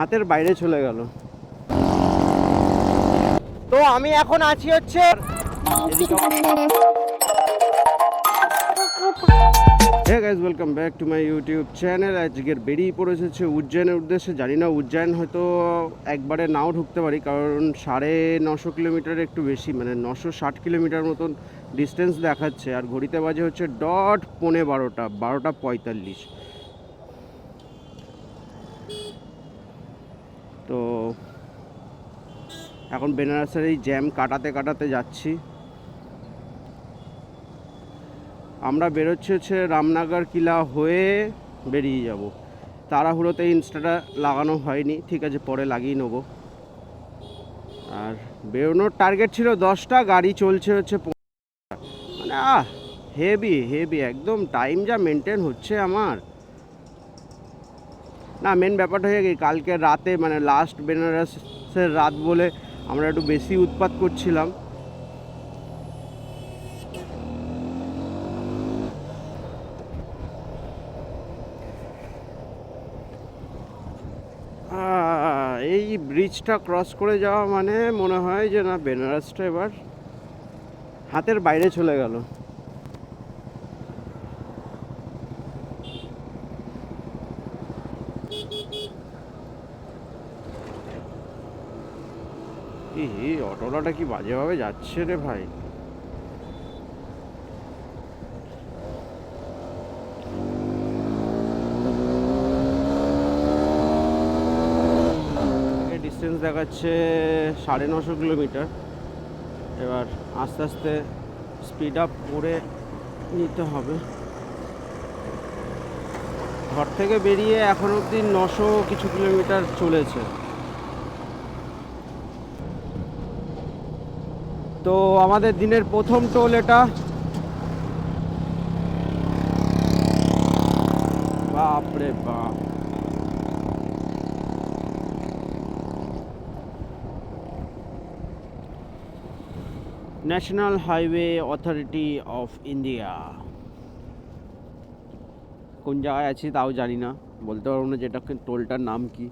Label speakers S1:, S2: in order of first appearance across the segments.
S1: হাতের বাইরে চলে গেল। তো আমি এখন আছি হচ্ছে hey guys, welcome back to my YouTube channel. আজকের বেরিয়ে পড়েছে উজ্জয়নের উদ্দেশ্যে। জানি না উজ্জয়ন হয়তো একবারে নাও ঢুকতে পারি, কারণ 950 কিলোমিটার একটু বেশি, মানে 960 কিলোমিটার মতন ডিস্টেন্স দেখাচ্ছে। আর ঘড়িতে বাজে হচ্ছে ডট 12:45। তো এখন বেনারসের এই জ্যাম কাটাতে কাটাতে যাচ্ছি। আমরা বেরোচ্ছি হচ্ছে রামনগর কিলা হয়ে বেরিয়ে যাব। তাড়াহুড়োতে ইনস্টাটা লাগানো হয়নি, ঠিক আছে পরে লাগিয়ে নেবো। আর বেরোনোর টার্গেট ছিল 10টা, গাড়ি চলছে হচ্ছে মানে হেভি হেভি একদম। টাইম যা মেনটেন হচ্ছে আমার, না মেন ব্যাপারটা হয়ে গিয়ে কালকে রাতে, মানে লাস্ট বেনারসের রাত বলে আমরা একটু বেশি উৎপাত করছিলাম। এই ব্রিজটা ক্রস করে যাওয়া মানে মনে হয় যে না, বেনারসটা এবার হাতের বাইরে চলে গেল। এই অটোলাটা কি বাজেভাবে যাচ্ছে রে ভাই। ডিস্টেন্স দেখাচ্ছে 950 কিলোমিটার। এবার আস্তে আস্তে স্পিড আপ করে নিতে হবে। ঘর থেকে বেরিয়ে এখন অবধি 900 কিছু কিলোমিটার চলেছে। তো আমাদের দিনের প্রথম টোল এটা। বাপরে বাপ, national highway authority of India. কোন জায়গায় আছি তাও জানি না, বলতে পারবো না যেটা টোলটার নাম কি।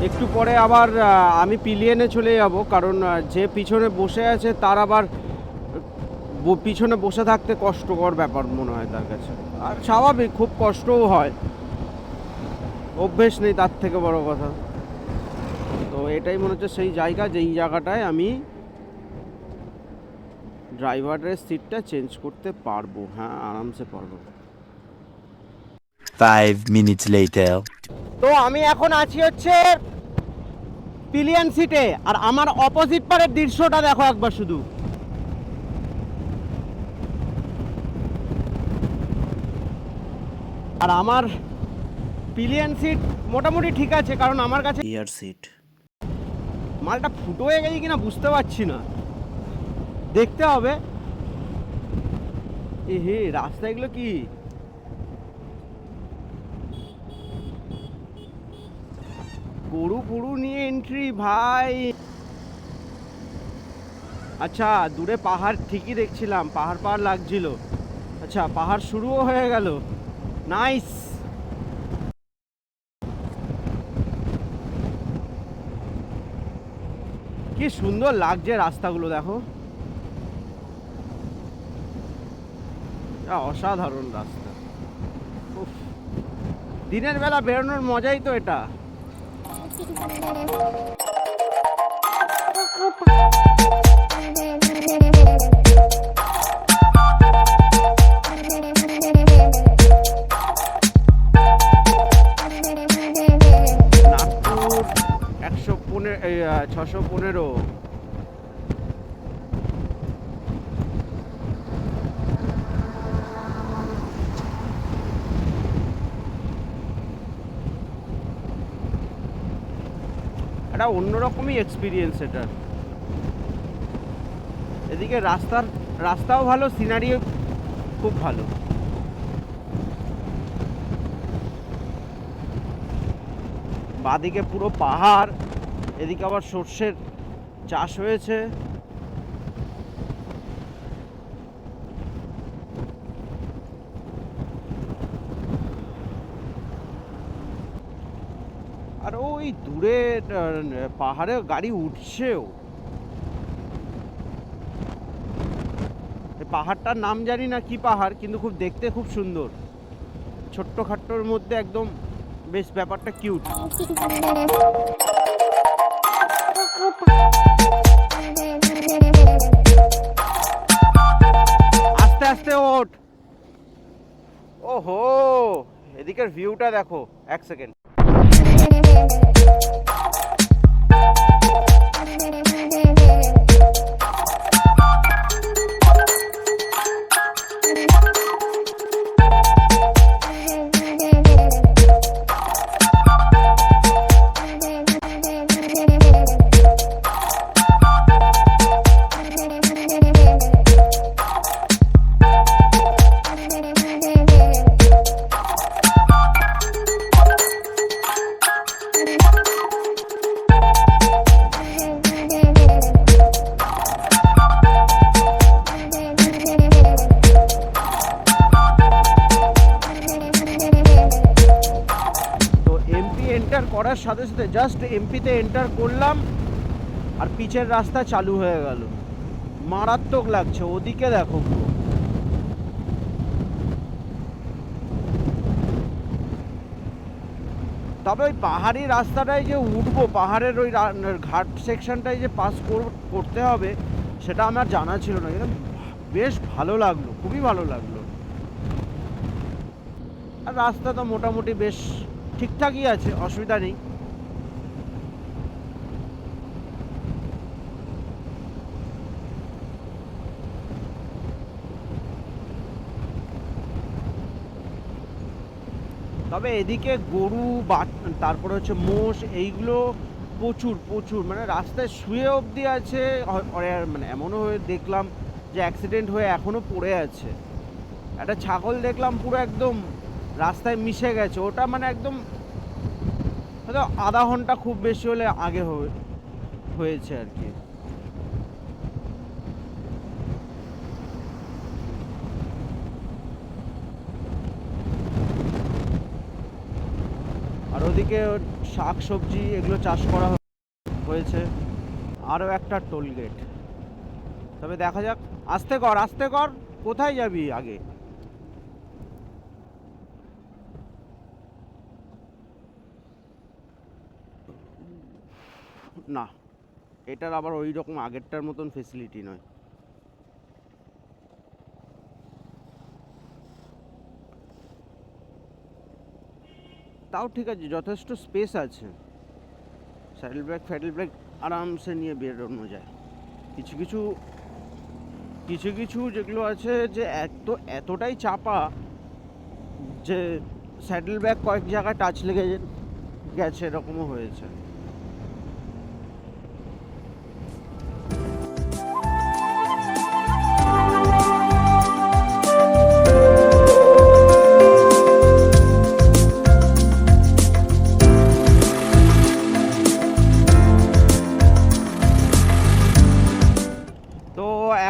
S1: একটু পরে আবার আমি পিলিয়নে চলে যাব, কারণ যে পিছনে বসে আছে তার আবার পিছনে বসে থাকতে কষ্টকর ব্যাপার মনে হয় তার কাছে। আর স্বাভাবিক, খুব কষ্টও হয়, অভ্যেস নেই তার থেকে বড় কথা। তো এটাই মনে হচ্ছে সেই জায়গা, যেই জায়গাটায় আমি ড্রাইভারের সিটটা চেঞ্জ করতে পারবো। হ্যাঁ, আরামসে পারবো।
S2: 5 minutes later.
S1: তো আমি এখন আছি হচ্ছে পিলিয়ন সিটে, আর আমার অপোজিট পারের দৃশ্যটা দেখো একবার শুধু। আর আমার পিলিয়ন সিট মোটামুটি ঠিক আছে, কারণ আমার কাছে এয়ার সিট। মালটা ফুটো হয়ে গেছে কিনা বুঝতে পারছি না, দেখতে হবে। হে রাস্তা এগুলো কি? গরু পুরু নিয়ে এন্ট্রি ভাই। আচ্ছা, দূরে পাহাড় ঠিকই দেখছিলাম, পাহাড় লাগছিল। আচ্ছা, পাহাড় শুরুও হয়ে গেল। নাইস। কি সুন্দর লাগছে রাস্তাগুলো, দেখো অসাধারণ রাস্তা। উফ, দিনের বেলা বেরোনোর মজাই তো এটা। নাগপুর 615। একটা অন্যরকমই এক্সপিরিয়েন্স এটা। এদিকে রাস্তাও ভালো, সিনারিও খুব ভালো। বাদিকে পুরো পাহাড়, এদিকে আবার সর্ষের চাষ হয়েছে। আর ওই দূরে পাহাড়ে গাড়ি উঠছেও। পাহাড়টার নাম জানি না কি পাহাড়, কিন্তু খুব দেখতে খুব সুন্দর, ছোট্ট খাট্টোর মধ্যে একদম বেশ ব্যাপারটা কিউট। আস্তে আস্তে ওঠ। ওহো, এদিকের ভিউটা দেখো, এক সেকেন্ড। করার সাথে সাথে জাস্ট এমপিতে এন্টার করলাম আর পিচের রাস্তা চালু হয়ে গেল। মারাত্মক লাগছে। ওদিকে দেখো, তবে ওই পাহাড়ি রাস্তাটায় যে উঠবো, পাহাড়ের ওই ঘাট সেকশনটায় যে পাস করতে হবে, সেটা আমার জানা ছিল না। কিন্তু বেশ ভালো লাগলো, খুবই ভালো লাগলো। আর রাস্তা তো মোটামুটি বেশ ঠিকঠাকই আছে, অসুবিধা নেই। তবে এদিকে গরু তারপরে হচ্ছে মোষ, এইগুলো প্রচুর প্রচুর, মানে রাস্তায় শুয়ে অবধি আছে। মানে এমনও হয়ে দেখলাম যে অ্যাক্সিডেন্ট হয়ে এখনো পড়ে আছে। একটা ছাগল দেখলাম পুরো একদম রাস্তায় মিশে গেছে। ওটা মানে একদম হয়তো আধা ঘন্টা খুব বেশি হলে আগে হয়েছে আর কি। আর ওদিকে শাক সবজি এগুলো চাষ করা হয়েছে। আরও একটা টোল গেট। তবে দেখা যাক, আস্তে কর আস্তে কর, কোথায় যাবি আগে? না, এটার আবার ওই রকম আগেরটার মতন ফেসিলিটি নয়। তাও ঠিক আছে, যথেষ্ট স্পেস আছে। স্যাডেল ব্রেক আরামসে নিয়ে বেরোনো যায়। কিছু কিছু কিছু কিছু যেগুলো আছে যে এতটাই চাপা যে স্যাডেল ব্যাগ কয়েক জায়গায় টাচ লেগে গেছে, এরকমও হয়েছে।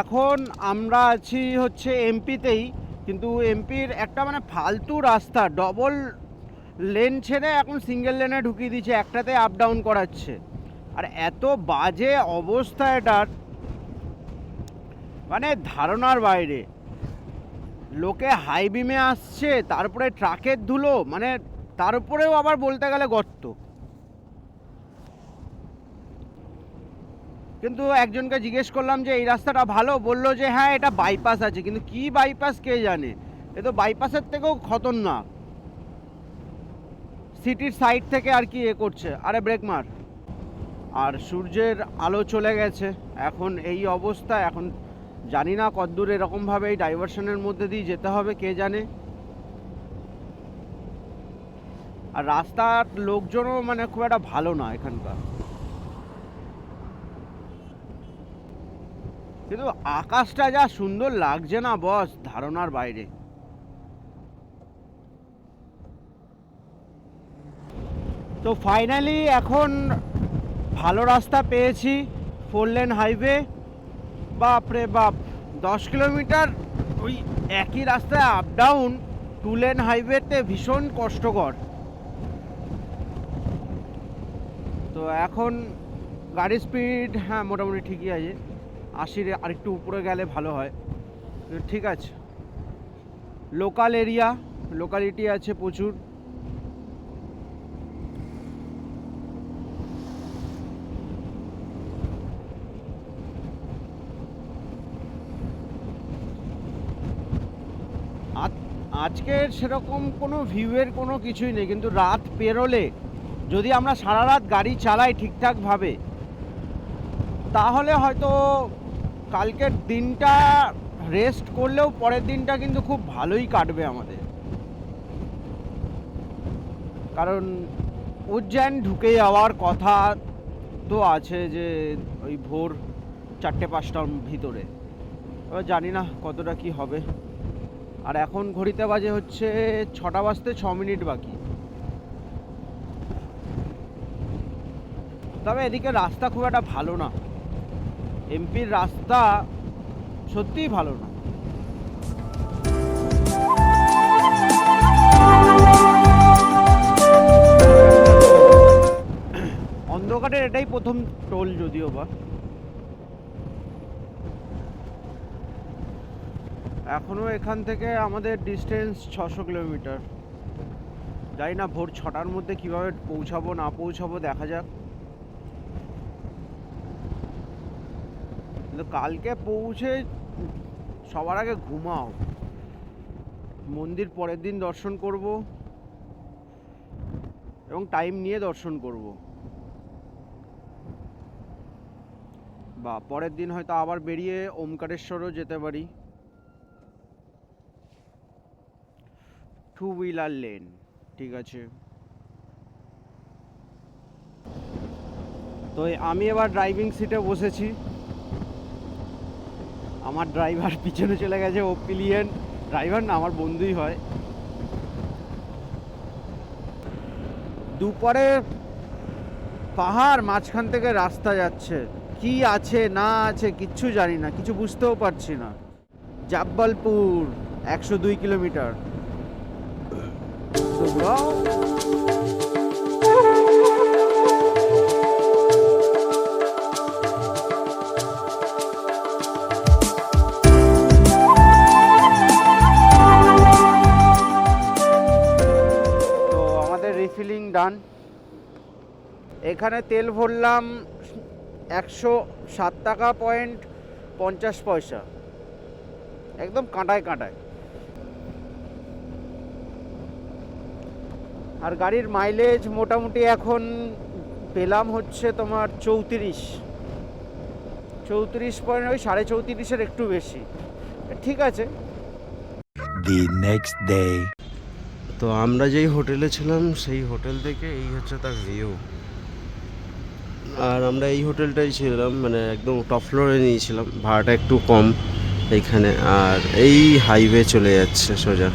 S1: এখন আমরা আছি হচ্ছে এমপিতেই, কিন্তু এমপির একটা মানে ফালতু রাস্তা, ডবল লেন ছেড়ে এখন সিঙ্গেল লেনে ঢুকিয়ে দিচ্ছে, একটাতে আপ ডাউন করাচ্ছে। আর এত বাজে অবস্থা এটার, মানে ধারণার বাইরে। লোকে হাই বিমে আসছে, তারপরে ট্রাকের ধুলো, মানে তার উপরেও আবার বলতে গেলে গর্ত। কিন্তু একজনকে জিজ্ঞেস করলাম যে এই রাস্তাটা ভালো, বললো যে হ্যাঁ এটা বাইপাস আছে, কিন্তু কি বাইপাস কে জানে, এ তো বাইপাসের থেকেও খতরনাক। সিটির সাইড থেকে আর কি এ করছে, আরে ব্রেক মার। আর সূর্যের আলো চলে গেছে, এখন এই অবস্থা। এখন জানি না কতদূর এরকমভাবে এই ডাইভারশনের মধ্যে দিয়ে যেতে হবে, কে জানে। আর রাস্তার লোকজনও মানে খুব একটা ভালো না এখানকার। কিন্তু আকাশটা যা সুন্দর লাগছে না বস, ধারণার বাইরে। তো ফাইনালি এখন ভালো রাস্তা পেয়েছি, 4 লেন হাইওয়ে। বাপরে বাপ, 10 কিলোমিটার ওই একই রাস্তায় আপ ডাউন 2 লেন হাইওয়েতে ভীষণ কষ্টকর। তো এখন গাড়ির স্পিড হ্যাঁ মোটামুটি ঠিকই আছে, 80-এর আরেকটু উপরে গেলে ভালো হয়। ঠিক আছে, লোকাল এরিয়া, লোকালিটি আছে প্রচুর। আজকের সেরকম কোনো ভিউয়ের কোনো কিছুই নেই, কিন্তু রাত পেরোলে যদি আমরা সারা রাত গাড়ি চালাই ঠিকঠাকভাবে, তাহলে হয়তো কালকের দিনটা রেস্ট করলেও পরের দিনটা কিন্তু খুব ভালোই কাটবে আমাদের। কারণ উজ্জয়ন ঢুকে যাওয়ার কথা তো আছে যে ওই ভোর 4-5টার ভিতরে, এবার জানি না কতটা কি হবে। আর এখন ঘড়িতে বাজে হচ্ছে 6টা বাজতে 6 মিনিট বাকি। তবে এদিকে রাস্তা খুব একটা ভালো না, এমপির রাস্তা সত্যিই ভালো না। অন্ধকারের এটাই প্রথম টোল, যদিও বা এখনো এখান থেকে আমাদের ডিস্টেন্স 600 কিলোমিটার। জানি না ভোর 6টার মধ্যে কিভাবে পৌঁছাবো না পৌঁছাবো, দেখা যাক। কিন্তু কালকে পৌঁছে সবার আগে ঘুমাও, মন্দির পরের দিন দর্শন করব এবং টাইম নিয়ে দর্শন করব, বা পরের দিন হয়তো আবার বেরিয়ে ওমকারেশ্বরও যেতে পারি। 2 হুইলার লেন, ঠিক আছে। তো আমি এবার ড্রাইভিং সিটে বসেছি, আমার ড্রাইভার পিছনে চলে গেছে, ও পিলিয়ন ড্রাইভার না, আমার বন্ধুই হয়। দুপারে পাহাড়, মাঝখান থেকে রাস্তা যাচ্ছে, কি আছে না আছে কিচ্ছু জানি না, কিছু বুঝতেও পারছি না। জব্বলপুর 102 কিলোমিটার। রিফিলিং ডান। এখানে তেল ভরলাম 107 টাকা পয়েন্ট 50 পয়সা, একদম কাঁটায় কাঁটায়। আর গাড়ির মাইলেজ মোটামুটি এখন পেলাম হচ্ছে তোমার 34 পয়েন্ট, ওই 34.5-এর একটু বেশি, ঠিক আছে।
S2: The next day.
S1: তো আমরা যেই হোটেলে ছিলাম সেই হোটেল থেকে এই হচ্ছে তার ভিউ। আর আমরা এই হোটেলটাই ছিলাম, মানে একদম টপ ফ্লোরে নিয়েছিলাম, ভাড়াটা একটু কম এইখানে। আর এই হাইওয়ে চলে যাচ্ছে সোজা।